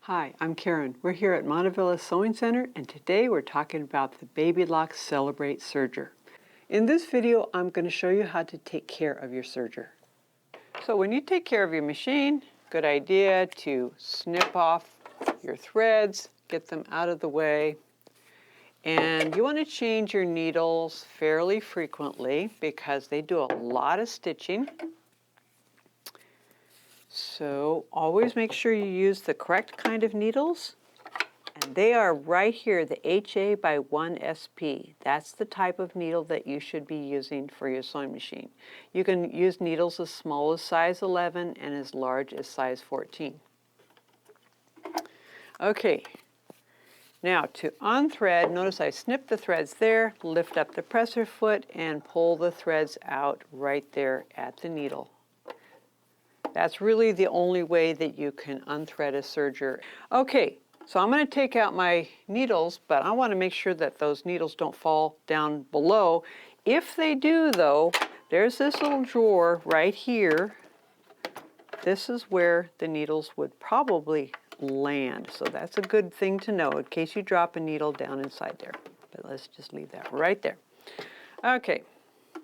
Hi, I'm Karen. We're here at Montavilla Sewing Center, and today we're talking about the Baby Lock Celebrate Serger. In this video, I'm going to show you how to take care of your serger. So when you take care of your machine, good idea to snip off your threads, get them out of the way. And you want to change your needles fairly frequently because they do a lot of stitching. So always make sure you use the correct kind of needles. And they are right here, the HA by 1SP. That's the type of needle that you should be using for your sewing machine. You can use needles as small as size 11 and as large as size 14. Okay, now to unthread, notice I snipped the threads there, lift up the presser foot and pull the threads out right there at the needle. That's really the only way that you can unthread a serger. Okay, so I'm going to take out my needles, but I want to make sure that those needles don't fall down below. If they do, though, there's this little drawer right here. This is where the needles would probably land. So that's a good thing to know in case you drop a needle down inside there. But let's just leave that right there. Okay.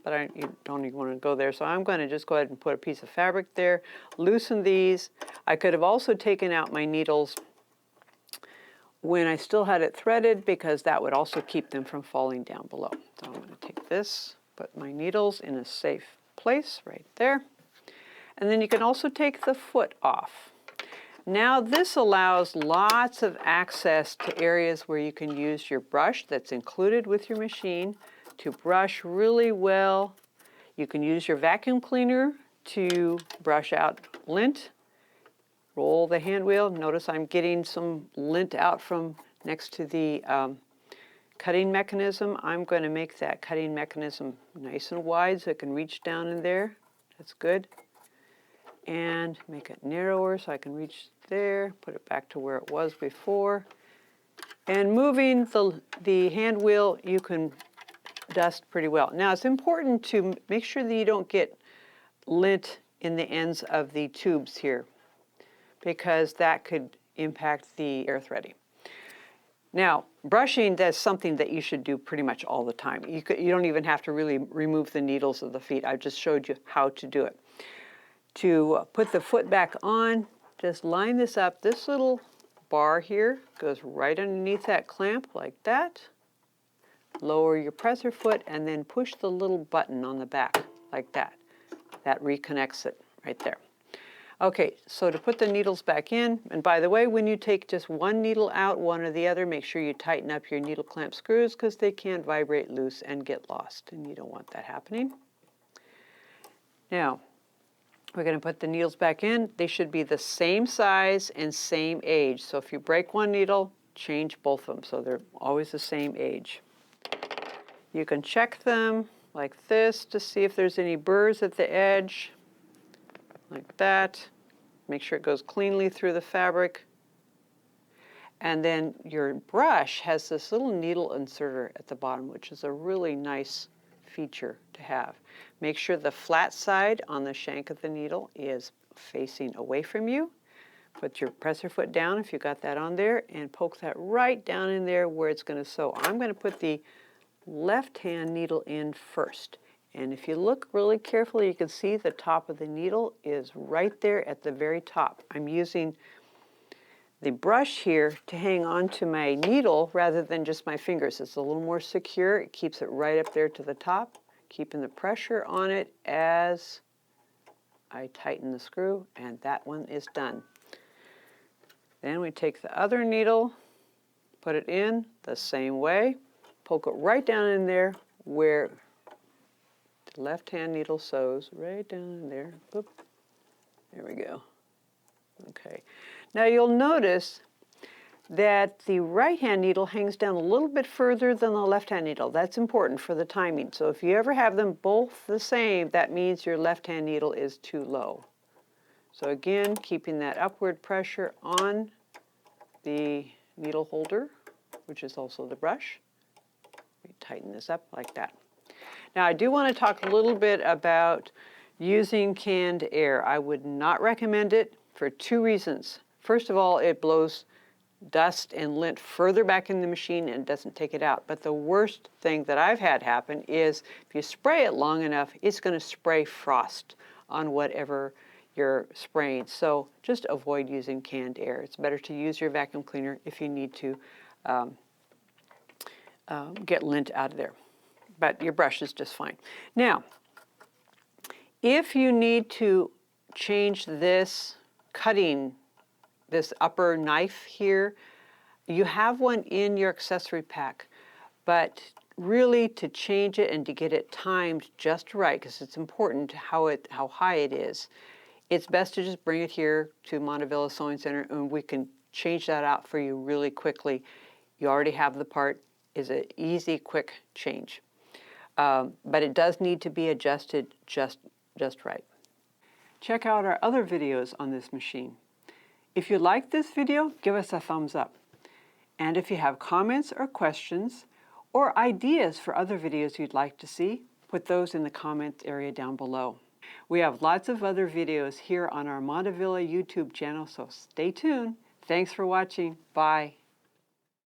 But you don't even want to go there. So I'm going to just go ahead and put a piece of fabric there, loosen these. I could have also taken out my needles when I still had it threaded because that would also keep them from falling down below. So I'm going to take this, put my needles in a safe place right there. And then you can also take the foot off. Now this allows lots of access to areas where you can use your brush that's included with your machine to brush really well. You can use your vacuum cleaner to brush out lint. Roll the hand wheel. Notice I'm getting some lint out from next to the cutting mechanism. I'm going to make that cutting mechanism nice and wide so it can reach down in there. That's good. And make it narrower so I can reach there, put it back to where it was before. And moving the hand wheel, you can dust pretty well. Now it's important to make sure that you don't get lint in the ends of the tubes here because that could impact the air threading. Now brushing, that's something that you should do pretty much all the time. You don't even have to really remove the needles of the feet. I just showed you how to do it. To put the foot back on, just line this up. This little bar here goes right underneath that clamp like that. Lower your presser foot and then push the little button on the back like that. That reconnects it right there. Okay, so to put the needles back in, and by the way, when you take just one needle out, one or the other, make sure you tighten up your needle clamp screws because they can vibrate loose and get lost, and you don't want that happening. Now, we're going to put the needles back in. They should be the same size and same age. So if you break one needle, change both of them so they're always the same age. You can check them like this to see if there's any burrs at the edge, like that. Make sure it goes cleanly through the fabric. And then your brush has this little needle inserter at the bottom, which is a really nice feature to have. Make sure the flat side on the shank of the needle is facing away from you. Put your presser foot down if you got that on there and poke that right down in there where it's going to sew. I'm going to put the left hand needle in first. And if you look really carefully, you can see the top of the needle is right there at the very top. I'm using the brush here to hang on to my needle rather than just my fingers. It's a little more secure. It keeps it right up there to the top, keeping the pressure on it as I tighten the screw, and that one is done. Then we take the other needle, put it in the same way, poke it right down in there where the left-hand needle sews, right down in there. Boop. There we go. Okay. Now you'll notice that the right-hand needle hangs down a little bit further than the left-hand needle. That's important for the timing. So if you ever have them both the same, that means your left-hand needle is too low. So again, keeping that upward pressure on the needle holder, which is also the brush. We tighten this up like that. Now I do want to talk a little bit about using canned air. I would not recommend it for two reasons. First of all, it blows dust and lint further back in the machine and it doesn't take it out. But the worst thing that I've had happen is if you spray it long enough, it's going to spray frost on whatever you're spraying. So just avoid using canned air. It's better to use your vacuum cleaner if you need to get lint out of there. But your brush is just fine. Now, if you need to change this this upper knife here, you have one in your accessory pack, but really to change it and to get it timed just right, because it's important how high it is, it's best to just bring it here to Montavilla Sewing Center and we can change that out for you really quickly. You already have the part. It's an easy, quick change. But it does need to be adjusted just right. Check out our other videos on this machine. If you liked this video, give us a thumbs up. And if you have comments or questions or ideas for other videos you'd like to see, put those in the comments area down below. We have lots of other videos here on our Montavilla YouTube channel, so stay tuned. Thanks for watching. Bye.